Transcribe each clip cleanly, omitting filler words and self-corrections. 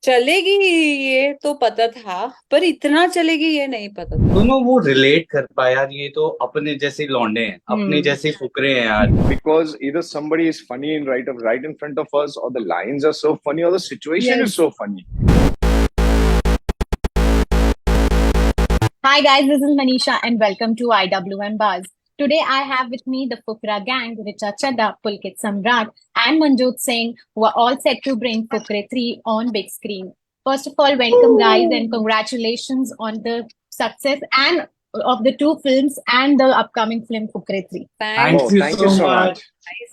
चलेगी ये तो पता था, पर इतना चलेगी ये नहीं पता था। दोनों वो रिलेट कर पाया यार। ये तो अपने जैसे लौंडे हैं, अपने हम्म। जैसे फुकरे हैं यार। Because either somebody is funny in right in front of us, or the lines are so funny, or the situation is Yes. so funny. Hi guys, this is Manisha and welcome to IWM Buzz. Today I have with me the Fukra gang, Richa Chadda, Pulkit Samrat and Manjot Singh, who are all set to bring Fukre 3 on big screen. First of all, welcome guys and congratulations on the success and of the two films and the upcoming film Fukre 3. Thank Oh, thank you thank you so so much. much.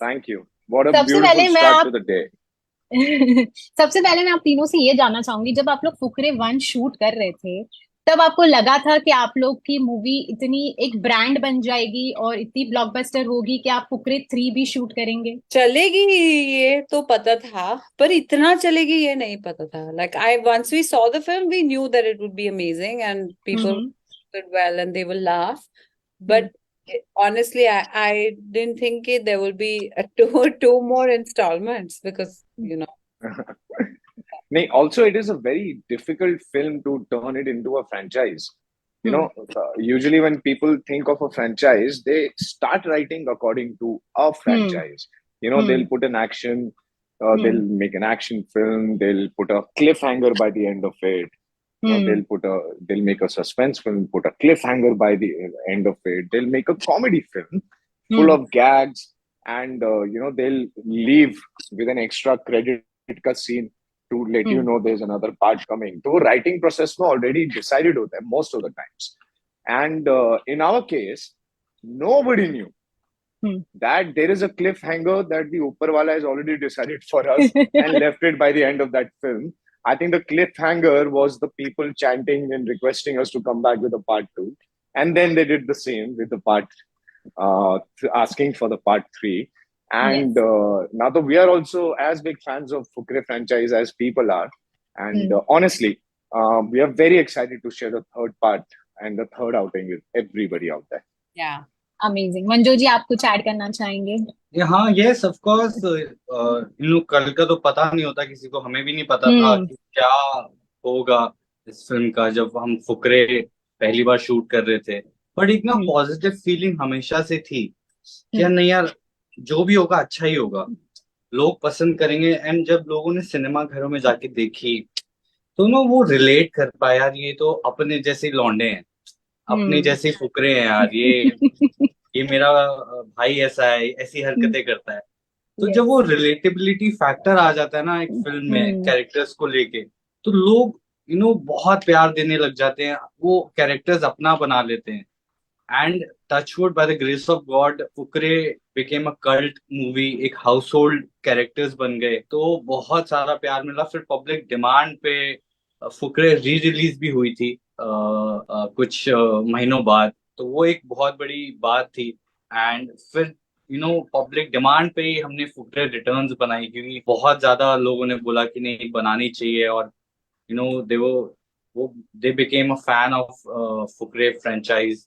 Thank you. What a सबसे beautiful पहले मैं start to आप the day. सबसे पहले मैं आप तीनों से ये जानना चाहूंगी, जब आप लोग फुकरे 1 शूट कर रहे थे तब आपको लगा था कि आप लोग की मूवी इतनी एक ब्रांड बन जाएगी और इतनी ब्लॉकबस्टर होगी कि आप फुकरे 3 भी शूट करेंगे? चलेगी ये तो पता था, पर इतना चलेगी ये नहीं पता था। Like I once we saw the film, we knew that it would be amazing and people hmm. did well and they will laugh. Hmm. But honestly, I didn't think it, there will be two more installments because Nee, also, it is a very difficult film to turn it into a franchise. Hmm. Usually when people think of a franchise, they start writing according to a hmm. franchise. They'll hmm. put an action, they'll hmm. make an action film, they'll put a cliffhanger by the end of it. Hmm. They'll make a suspense film, put a cliffhanger by the end of it. They'll make a comedy film full hmm. of gags, and they'll leave with an extra credit cut scene to let you hmm. know there's another part coming. So writing process में already decided होता है most of the times. And in our case, nobody knew hmm. that there is a cliffhanger that the Upperwala has already decided for us and left it by the end of that film. I think the cliffhanger was the people chanting and requesting us to come back with a part two. And then they did the same with the asking for the part three. And Yes. now that we are also as big fans of Fukre franchise as people are. And hmm. honestly, we are very excited to share the third part and the third outing with everybody out there. yeah. Amazing. Manju ji, आप कुछ add करना चाहेंगे? हाँ, yes of course. इन लोग कल का तो पता नहीं होता किसी को, हमें भी नहीं पता था हम्म। कि क्या होगा इस फिल्म का जब हम फुकरे पहली बार शूट कर रहे थे। बट एक ना हम्म। पॉजिटिव फीलिंग हमेशा से थी कि यार हम्म। नहीं यार, जो भी होगा अच्छा ही होगा, लोग पसंद करेंगे। एंड जब लोगों ने सिनेमा घरों में जाके देखी तो ना वो रिलेट कर पाया यार। ये तो अपने जैसे लौंडे हैं, अपने हम्म। जैसे फुकरे हैं यार। ये मेरा भाई ऐसा है, ऐसी हरकतें करता है। तो जब वो यस। रिलेटेबिलिटी फैक्टर आ जाता है ना एक फिल्म में हम्म। कैरेक्टर्स को लेके, तो लोग बहुत प्यार देने लग जाते हैं, वो कैरेक्टर्स अपना बना लेते हैं। And touchwood by the grace of God, Fukrey became a cult movie, एक हाउस होल्ड कैरेक्टर्स बन गए, तो बहुत सारा प्यार मिला। फिर पब्लिक डिमांड पे फुकरे री रिलीज भी हुई थी कुछ महीनों बाद। तो वो एक बहुत बड़ी बात थी। एंड फिर पब्लिक डिमांड पे ही हमने फुकरे रिटर्न्स बनाई, क्योंकि बहुत ज्यादा लोगों ने बोला कि नहीं बनानी चाहिए। और दे वो they became a fan of Fukrey franchise.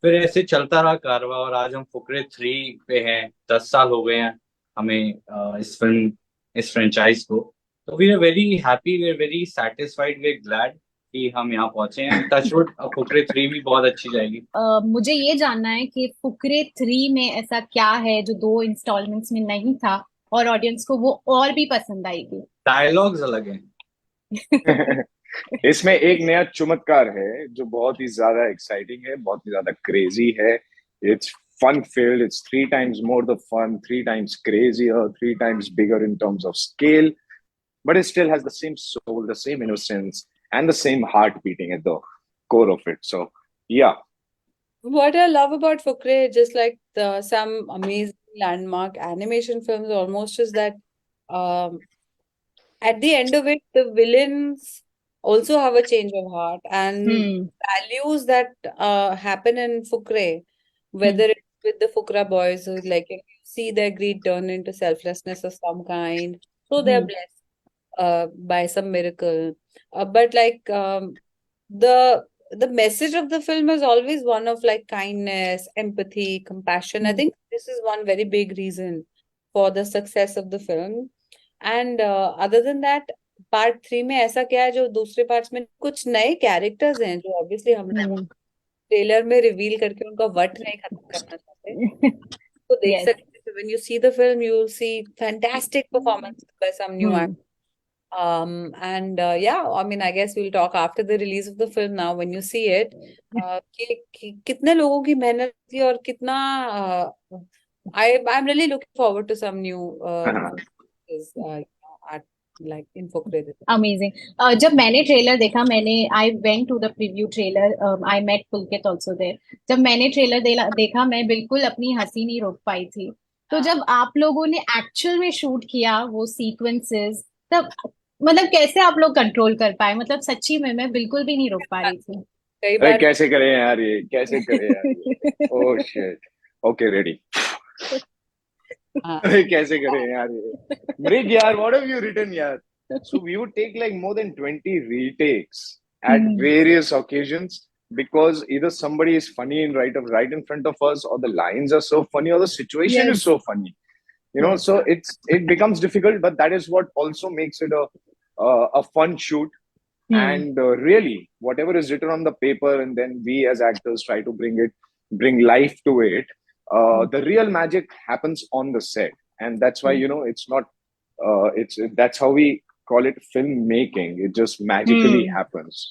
फिर ऐसे चलता रहा कारवा और आज हम फुकरे 3 पे हैं। 10 साल हो गए हैं हमें इस फ्रेंचाइज को। तो we are very happy, we are very satisfied, we are glad कि हम यहाँ पहुंचे हैं। टचवुड फुकरे 3 भी बहुत अच्छी जाएगी। मुझे ये जानना है कि फुकरे 3 में ऐसा क्या है जो 2 इंस्टॉलमेंट्स में नहीं था और ऑडियंस को वो और भी पसंद आएगी? डायलॉग्स अलग हैं। इसमें एक नया चमत्कार है जो बहुत ही ज्यादा एक्साइटिंग है, बहुत ही ज्यादा क्रेजी है। It's fun filled, it's three times more the fun, three times crazier, three times bigger in terms of scale, but it still has the same soul, the same innocence, and the same heart beating at the core of it. So yeah. What I love about Fukre, just like some amazing landmark animation films almost, is that um, at the end of it, the villains also have a change of heart and hmm. values that happen in Fukre, hmm. whether it's with the Fukra boys who like you see their greed turn into selflessness of some kind, so they're hmm. blessed by some miracle. But like the message of the film is always one of like kindness, empathy, compassion. I hmm. think this is one very big reason for the success of the film. And other than that, part 3 में ऐसा क्या है जो दूसरे parts में कुछ नए characters हैं जो ऑब्वियसली हम लोग ट्रेलर में रिवील करके उनका वट नहीं खत्म करना चाहते, तो देख Yes. सकते हैं. When you see the film, you will see fantastic performances by some new actors. Yeah, I mean, I guess we'll talk after the release of the film now when you see it. कि कितने लोगों की मेहनत थी और कितना I'm really looking forward to some new art like in Fukre. Amazing. जब मैंने ट्रेलर देखा, I went to the preview trailer, I met Pulkit also there. जब मैंने ट्रेलर देखा, मैं बिल्कुल अपनी हंसी नहीं रोक पाई थी. तो जब आप लोगों ने एक्चुअल में शूट किया वो सीक्वेंसेस, तब मतलब कैसे आप लोग कंट्रोल कर पाए? मतलब सच्ची में मैं बिल्कुल भी नहीं रोक पा रही थी. कई अरे बार कैसे करें यार ये, कैसे करें यार ये. Oh shit. Okay ready. हाँ. अरे कैसे करें यार ये. मृग यार, what have you written यार? So we would take like more than 20 retakes at various occasions because either somebody is funny right in front of us, or the lines are so funny, or the situation Yes. is so funny. You know, Yes. so it becomes difficult, but that is what also makes it a fun shoot. And really, whatever is written on the paper, and then we as actors try to bring life to it. The real magic happens on the set, and that's why, you know, it's not. That's how we call it filmmaking. It just magically happens.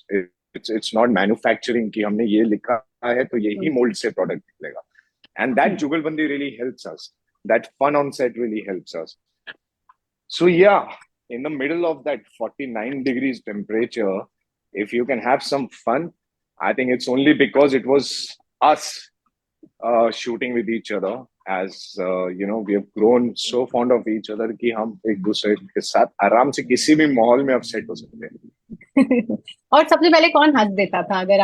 It's not manufacturing कि हमने ये लिखा है तो यही mold से product निकलेगा. And that जुगलबंदी really helps us. That fun on set really helps us. So yeah, in the middle of that 49 degrees temperature, if you can have some fun, I think it's only because it was us shooting with each other. As you know, we have grown so fond of each other कि हम एक दूसरे के साथ आराम से किसी भी माहौल में अब सेट हो सकते हैं. और सबसे पहले कौन हंस देता था अगर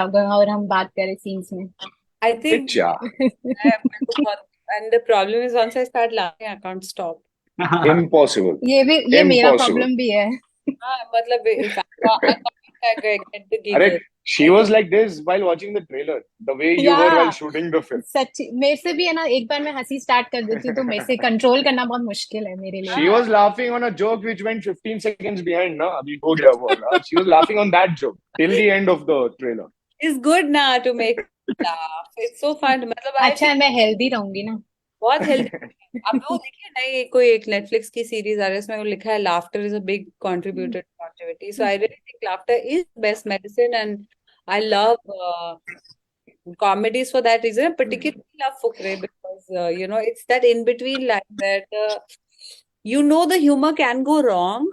हम बात करें सीन्स में? I think अच्छा. and the problem is once I start laughing, I can't stop. Impossible. ये मेरा Impossible. प्रॉब्लम भी है. मतलब if I get the अरे giggle. she was like this while watching the trailer, the way you were while shooting the film. सच्ची मेरे से भी है ना, एक बार मैं हंसी स्टार्ट कर देती हूँ तो मेरे से कंट्रोल करना बहुत मुश्किल है मेरे लिए. She was laughing on a joke which went 15 seconds behind, na? अभी हो गया वो वाला. She was laughing on that joke till the end of the trailer. It's good now to make laugh. It's so fun. मतलब I अच्छा, मैं healthy रहूंगी ना. बहुत हेल्दी. अब वो देखिए ना, ये कोई एक नेटफ्लिक्स की सीरीज आ रही है, उसमें वो लिखा है laughter is a big contributor to longevity. So I really think laughter is best medicine, and I love comedies for that reason. I particularly love Fukre because you know, it's that in between line that you know the humor can go wrong,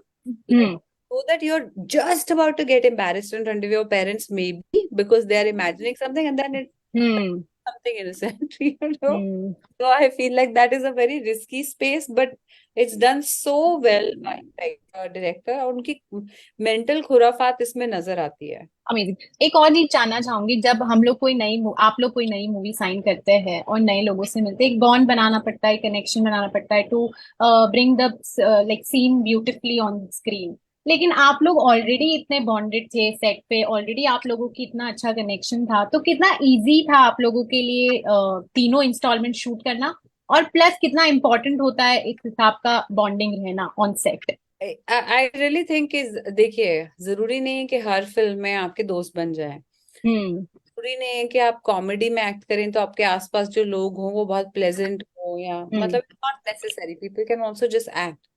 so that you're just about to get embarrassed in front of your parents, maybe because they are imagining something, and then it's something innocent, you know. So I feel like that is a very risky space, but it's done so well by director. और उनकी mental खुराफात इसमें नजर आती है. Amazing. एक और चीज जानना चाहूंगी, जब हम लोग आप लोग कोई नई मूवी साइन करते हैं और नए लोगों से मिलते हैं, एक बॉन्ड बनाना पड़ता है, कनेक्शन बनाना पड़ता है to bring the like scene beautifully on screen. लेकिन आप लोग ऑलरेडी इतने बॉन्डेड थे सेट पे, ऑलरेडी आप लोगों की इतना अच्छा कनेक्शन था, तो कितना इजी था आप लोगों के लिए तीनों इंस्टॉलमेंट शूट करना, और प्लस कितना इम्पोर्टेंट होता है इस हिसाब का बॉन्डिंग रहना on set? I really think is, देखिए, जरूरी नहीं है कि हर फिल्म में आपके दोस्त बन जाए. जरूरी नहीं है कि आप कॉमेडी में एक्ट करें तो आपके आसपास जो लोग हों वो बहुत प्लेजेंट हो, या मतलब not necessary, people can also just act.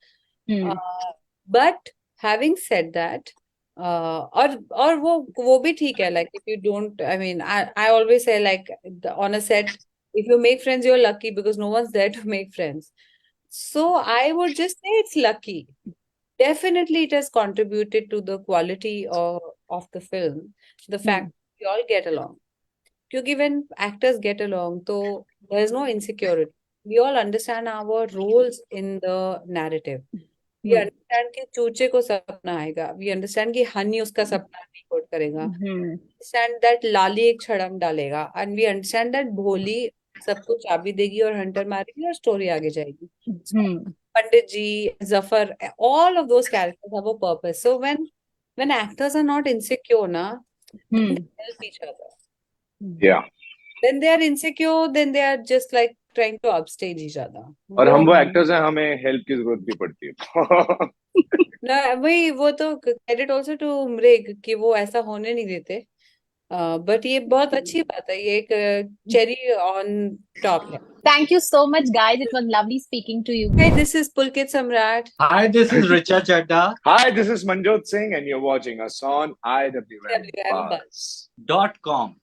But having said that, और वो भी ठीक है. Like if you don't, I mean, I always say like on a set, if you make friends, you're lucky because no one's there to make friends. So I would just say it's lucky. Definitely it has contributed to the quality of the film, the fact we all get along. Because when actors get along, so there's no insecurity. We all understand our roles in the narrative. We understand कि चूचे को सपना आएगा. We understand कि हनी उसका सपना decode करेगा. Understand that लाली एक छड़म डालेगा. And we understand that भोली सबको चाबी देगी और हंटर मारेगी और स्टोरी आगे जाएगी. पंडित जी, Zafar, all of those characters have a purpose. So when actors are not insecure, na, then they help each other. Yeah. Then they are insecure, then they are just like trying to upstage each other. और हम वो वो actors हैं, हमें help की जरूरत भी पड़ती है. ना वही, वो तो क्रेडिट ऑल्सो टू मृग कि वो ऐसा होने नहीं देते. बट ये बहुत अच्छी बात है, ये एक चेरी ऑन टॉप है. Thank you so much, guys. It was lovely speaking to you. Hi, this is Pulkit Samrat. Hi, this is Richa Chadda. Hi, this is Manjot Singh, and you're watching us on IWM IWM Buzz. .com.